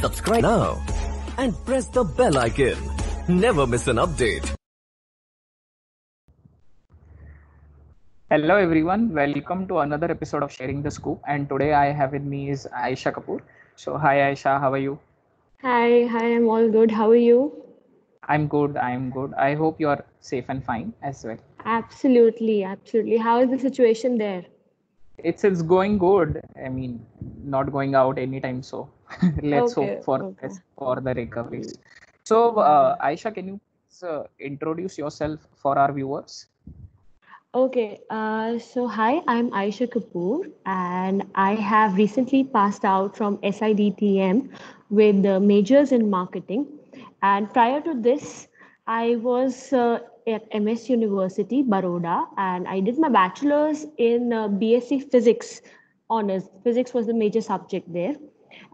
Subscribe now and press the bell icon. Never miss an update. Hello everyone, welcome to another episode of Sharing the Scoop. And today I have with me is Aisha Kapoor. So hi Aisha, how are you? Hi, I'm all good. How are you? I'm good. I hope you are safe and fine as well. Absolutely. How is the situation there? It's going good. I mean, not going out anytime, so let's hope for Okay. best for the recoveries. So Aisha, can you please, introduce yourself for our viewers? Okay, so hi, I'm Aisha Kapoor, and I have recently passed out from SIDTM with the majors in marketing. And prior to this, I was at MS University, Baroda, and I did my bachelor's in BSc Physics honors. Physics was the major subject there.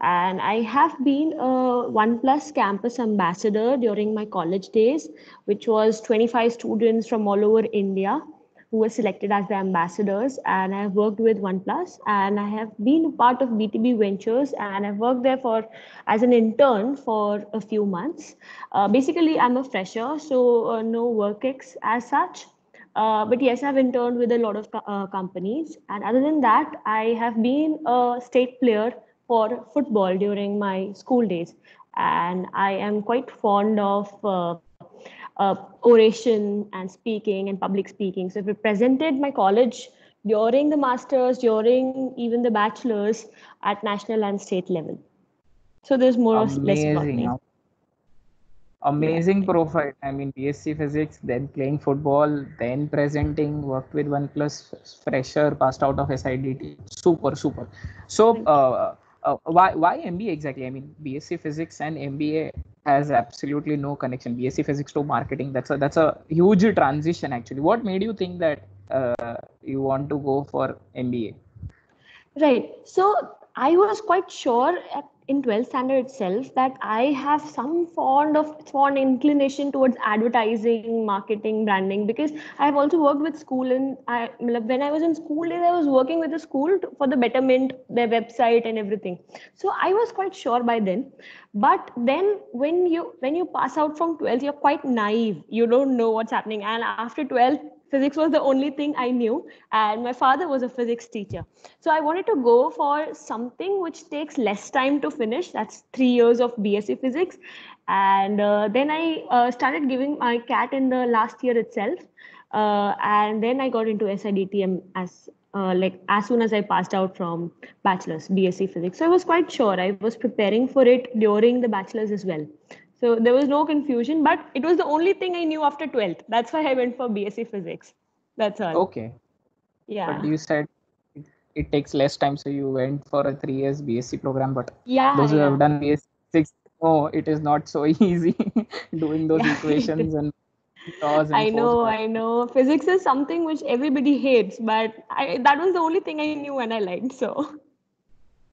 And I have been a OnePlus campus ambassador during my college days, which was 25 students from all over India who were selected as the ambassadors. And I have worked with OnePlus, and I have been a part of BTB Ventures, and I've worked there for as an intern for a few months. Basically, I'm a fresher, so no work ex as such. But yes, I've interned with a lot of companies. And other than that, I have been a state player for football during my school days. And I am quite fond of oration and speaking and public speaking. So I've represented my college during the masters, during even the bachelors at national and state level. So there's more or less about me. Amazing profile. I mean, BSc Physics, then playing football, then presenting, worked with OnePlus, fresher, passed out of SIDT. Super. So, why MBA exactly? I mean, BSc Physics and MBA has absolutely no connection. BSc Physics to marketing, that's a huge transition actually. What made you think that you want to go for MBA? Right. So I was quite sure in 12th standard itself that I have some fond inclination towards advertising, marketing, branding, because I have also worked with school, and when I was in school days, I was working with the school for the betterment, their website and everything. So I was quite sure by then. But then when you pass out from 12th, you're quite naive. You don't know what's happening. And after 12th, physics was the only thing I knew, and my father was a physics teacher. So I wanted to go for something which takes less time to finish. That's 3 years of BSc Physics. And then I started giving my CAT in the last year itself. And then I got into SIDTM as soon as I passed out from bachelor's BSc Physics. So I was quite sure. I was preparing for it during the bachelor's as well. So there was no confusion, but it was the only thing I knew after 12th. That's why I went for BSc Physics. That's all. Okay. Yeah. But you said it takes less time, so you went for a 3 years BSc program. But Yeah, those who yeah. have done BSc 6, no, it is not so easy doing those Yeah, equations and laws and force. I know. Physics is something which everybody hates, but that was the only thing I knew and I liked. So,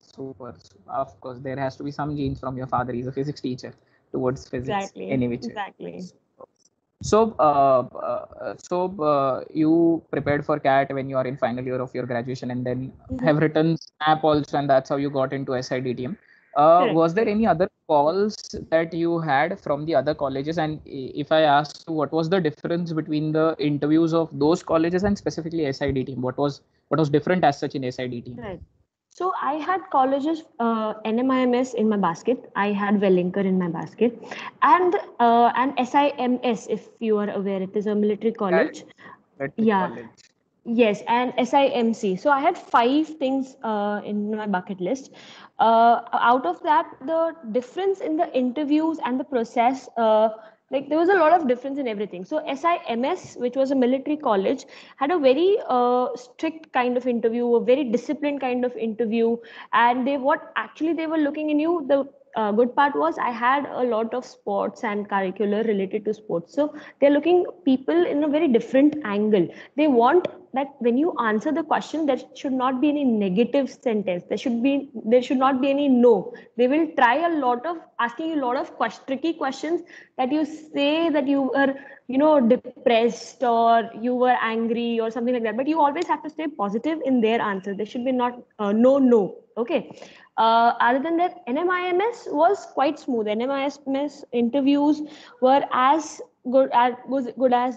Super. Of course, there has to be some genes from your father. He's a physics teacher towards physics, any which way. exactly. So, you prepared for CAT when you are in final year of your graduation, and then have written SNAP also, and that's how you got into SIDTM. Correct. Was there any other calls that you had from the other colleges? And if I ask, what was the difference between the interviews of those colleges and specifically SIDTM? What was different as such in SIDTM? Right. So I had colleges, NMIMS in my basket. I had Wellinger in my basket, and SIMS, if you are aware, it is a military Yeah, college. military Yeah. college. Yes, and SIMC. So I had 5 things in my bucket list. Out of that, the difference in the interviews and the process, like there was a lot of difference in everything. So SIMS, which was a military college, had a very strict kind of interview, a very disciplined kind of interview, and what actually they were looking in you. The good part was I had a lot of sports and curricular related to sports. So they're looking people in a very different angle. They want that when you answer the question, there should not be any negative sentence. There should not be any no. They will try a lot of asking you a lot of tricky questions, that you say that you were, depressed or you were angry or something like that. But you always have to stay positive in their answer. There should be not no. Okay. Other than that, NMIMS was quite smooth. NMIMS interviews were as good as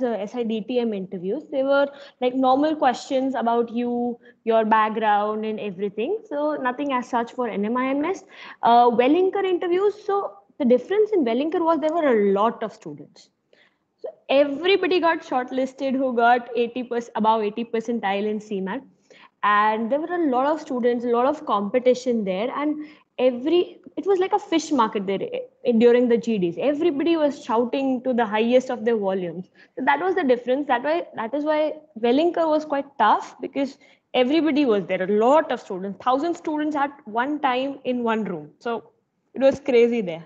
SIDTM interviews. They were like normal questions about you, your background, and everything. So nothing as such for NMIMS. Wellinger interviews. So the difference in Wellinger was there were a lot of students. So everybody got shortlisted who got 80% above 80 percentile in CMAT, and there were a lot of students, a lot of competition there, and it was like a fish market there during the GDs. Everybody was shouting to the highest of their volumes. So that was the difference. That is why Wellinger was quite tough, because everybody was there. A lot of students, 1,000 students at one time in one room. So it was crazy there.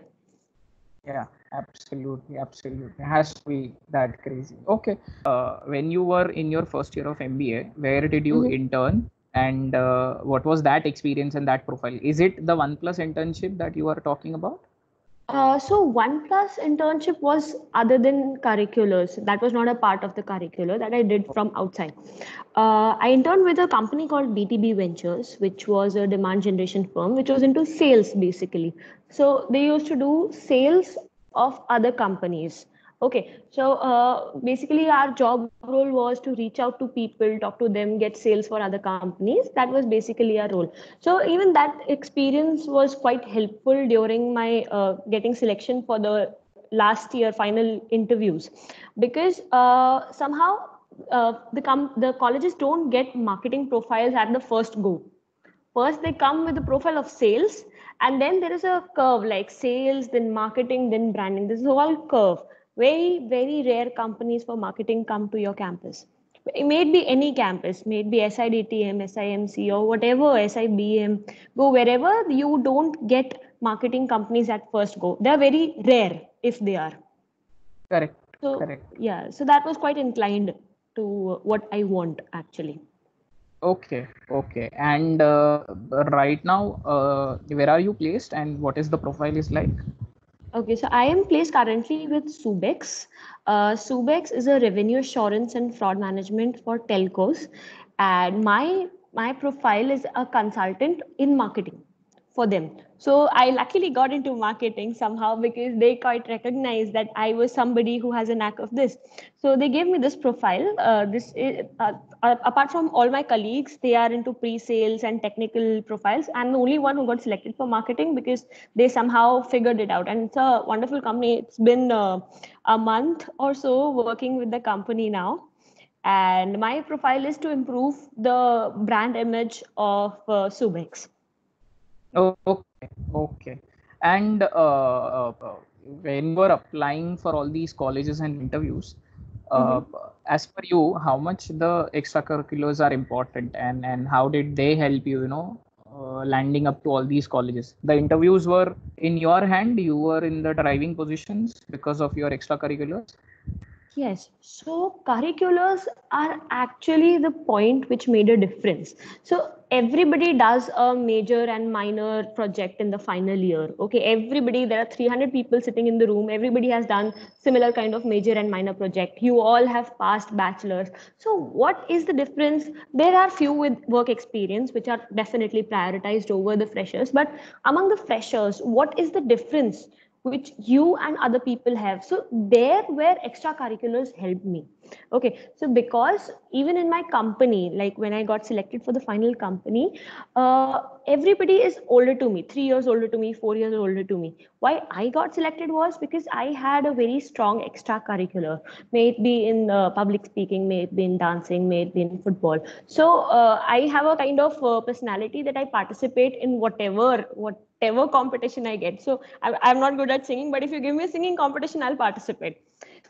Yeah, absolutely. It has to be that crazy. Okay. When you were in your first year of MBA, where did you intern, and what was that experience and that profile? Is it the OnePlus internship that you are talking about? So OnePlus internship was other than curriculars. That was not a part of the curricular that I did from outside. I interned with a company called BTB Ventures, which was a demand generation firm, which was into sales basically. So they used to do sales of other companies. Okay, so basically our job role was to reach out to people, talk to them, get sales for other companies. That was basically our role. So even that experience was quite helpful during my getting selection for the last year final interviews, because somehow the colleges don't get marketing profiles at the first go. First, they come with the profile of sales, and then there is a curve like sales, then marketing, then branding. This is all curve. Very, very rare companies for marketing come to your campus. It may be any campus, maybe SIDTM, SIMC, or whatever, SIBM. Go wherever you don't get marketing companies at first go. They are very rare if they are. Correct. So, Correct. yeah, so that was quite inclined to what I want actually. Okay. And right now, where are you placed, and what is the profile is like? Okay, so I am placed currently with Subex. Subex is a revenue assurance and fraud management for telcos, and my profile is a consultant in marketing for them. So I luckily got into marketing somehow, because they quite recognized that I was somebody who has a knack of this. So they gave me this profile. Apart from all my colleagues, they are into pre-sales and technical profiles. I'm the only one who got selected for marketing, because they somehow figured it out. And it's a wonderful company. It's been a month or so working with the company now. And my profile is to improve the brand image of Subex. Okay. And when you were applying for all these colleges and interviews, as per you, how much the extracurriculars are important, and how did they help you, landing up to all these colleges? The interviews were in your hand, you were in the driving positions because of your extracurriculars? Yes, so curriculars are actually the point which made a difference. So everybody does a major and minor project in the final year. Okay, everybody, there are 300 people sitting in the room. Everybody has done similar kind of major and minor project. You all have passed bachelors. So what is the difference? There are few with work experience, which are definitely prioritized over the freshers. But among the freshers, what is the difference which you and other people have? So there where extracurriculars helped me. Okay, so because even in my company, like when I got selected for the final company, everybody is older to me, 3 years older to me, 4 years older to me. Why I got selected was because I had a very strong extracurricular, may it be in public speaking, may it be in dancing, may it be in football. So I have a kind of personality that I participate in whatever competition I get. So I'm not good at singing, but if you give me a singing competition, I'll participate.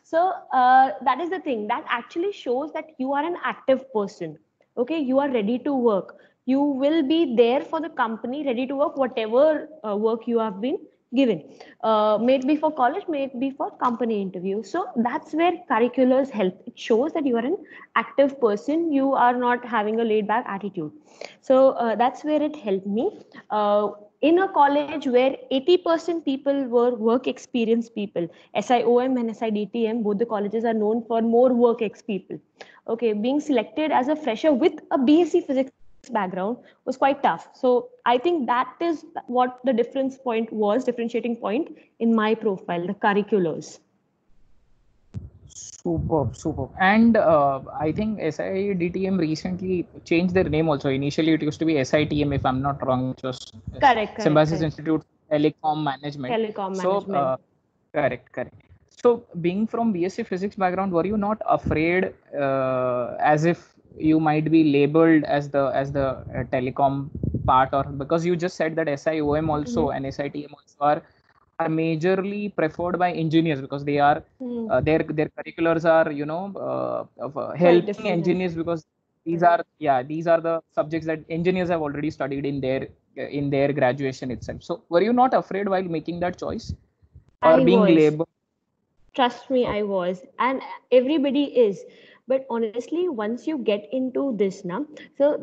So that is the thing that actually shows that you are an active person. Okay, you are ready to work. You will be there for the company, ready to work whatever work you have been given, may it be for college, may it be for company interview. So that's where curriculars help. It shows that you are an active person, you are not having a laid back attitude. So that's where it helped me. In a college where 80% people were work experience people, SIOM and SIDTM, both the colleges are known for more work ex people. Okay, being selected as a fresher with a BSc physics background was quite tough. So I think that is what the differentiating point in my profile, the curriculars. Superb, superb. And I think SIDTM recently changed their name also. Initially, it used to be SITM, if I'm not wrong, which was Symbiosis Correct. Institute Telecom Management. Telecom So, management. correct. So, being from BSc Physics background, were you not afraid, as if you might be labeled as the telecom part, or because you just said that SIOM also and SITM also are majorly preferred by engineers because they are their curriculars are Quite helping different. engineers because these are the subjects that engineers have already studied in their graduation itself. So were you not afraid while making that choice or I being was. labeled? Trust me, I was. And everybody is. But honestly, once you get into this now, so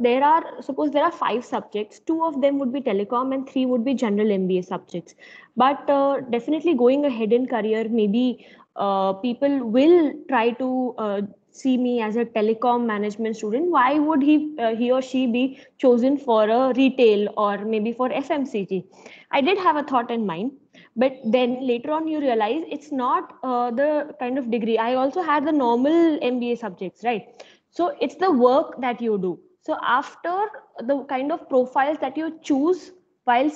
suppose there are 5 subjects, 2 of them would be telecom and 3 would be general MBA subjects. But definitely going ahead in career, maybe people will try to see me as a telecom management student. Why would he or she be chosen for a retail or maybe for FMCG? I did have a thought in mind, but then later on you realize it's not the kind of degree. I also had the normal MBA subjects, right? So it's the work that you do. So after the kind of profiles that you choose while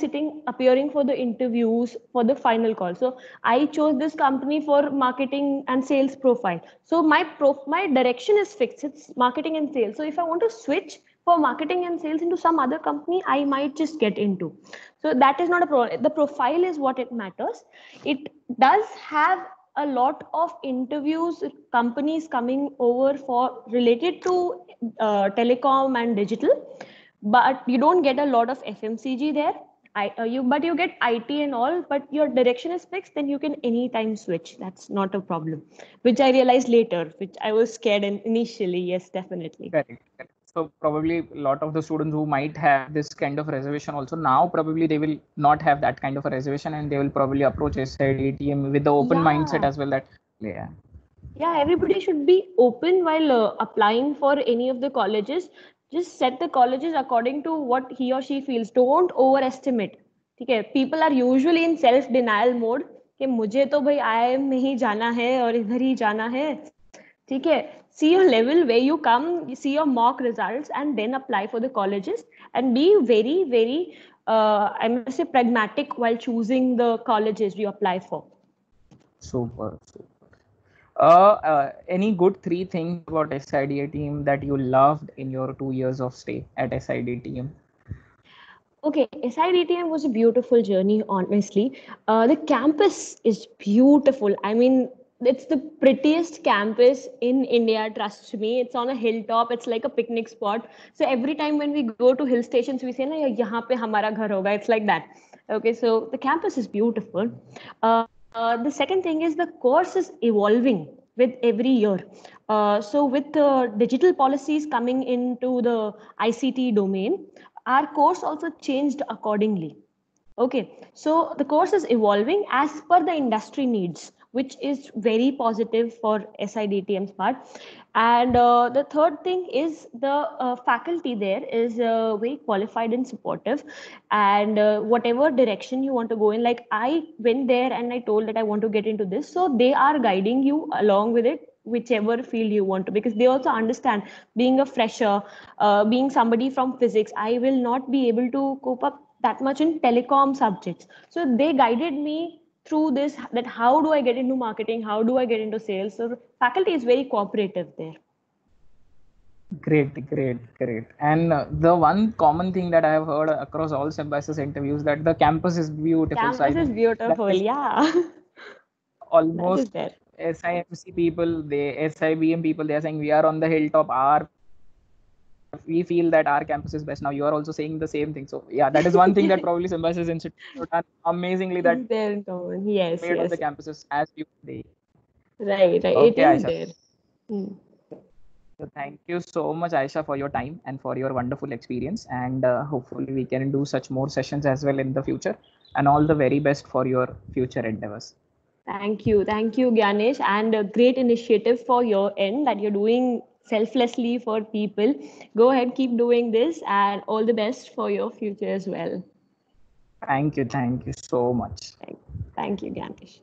appearing for the interviews for the final call. So I chose this company for marketing and sales profile. So my direction is fixed. It's marketing and sales. So if I want to switch for marketing and sales into some other company, I might just get into. So that is not a problem. The profile is what it matters. It does have a lot of interviews, companies coming over for related to telecom and digital, but you don't get a lot of FMCG there. But you get IT and all, but your direction is fixed, then you can anytime switch. That's not a problem, which I realized later, which I was scared initially. Yes, definitely. Correct. So probably a lot of the students who might have this kind of reservation also now probably they will not have that kind of a reservation and they will probably approach SIDTM with the open mindset as well. That Yeah, everybody should be open while applying for any of the colleges. Just set the colleges according to what he or she feels. Don't overestimate. Okay, people are usually in self denial mode कि मुझे तो भाई IIM में ही जाना है और इधर ही जाना है. ठीक है, see your level where you come, you see your mock results and then apply for the colleges, and be very I must say pragmatic while choosing the colleges you apply for. Super. Any good 3 things about SIDTM that you loved in your 2 years of stay at SIDTM? Okay, SIDTM was a beautiful journey, honestly. The campus is beautiful. I mean, it's the prettiest campus in India, trust me. It's on a hilltop. It's like a picnic spot. So every time when we go to hill stations, we say, na, yahan pe hamara ghar hoga. It's like that. Okay, so the campus is beautiful. The second thing is the course is evolving with every year. So with digital policies coming into the ICT domain, our course also changed accordingly. Okay, so the course is evolving as per the industry needs, which is very positive for SIDTM's part. And the third thing is the faculty there is very qualified and supportive. And whatever direction you want to go in, like I went there and I told that I want to get into this. So they are guiding you along with it, whichever field you want to, because they also understand being a fresher, being somebody from physics, I will not be able to cope up that much in telecom subjects. So they guided me through this, that how do I get into marketing, how do I get into sales. So the faculty is very cooperative there. Great. And the one common thing that I have heard across all Symbiosis interviews that the campus is beautiful. Campus is beautiful, yeah. Almost That is SIMC people, SIBM people, they are saying we are on the hilltop. Our we feel that our campus is best. Now you are also saying the same thing. So yeah, that is one thing that probably Symbiosis Institute have done amazingly, that There in common. Yes, made all yes. the campuses as you they. Right, right. It Okay, is Aisha. there. Hmm. So thank you so much, Aisha, for your time and for your wonderful experience. And hopefully we can do such more sessions as well in the future. And all the very best for your future endeavors. Thank you, Ganesh, and a great initiative for your end that you're doing selflessly for people. Go ahead, keep doing this, and all the best for your future as well. Thank you so much. Thank you, Ganesh.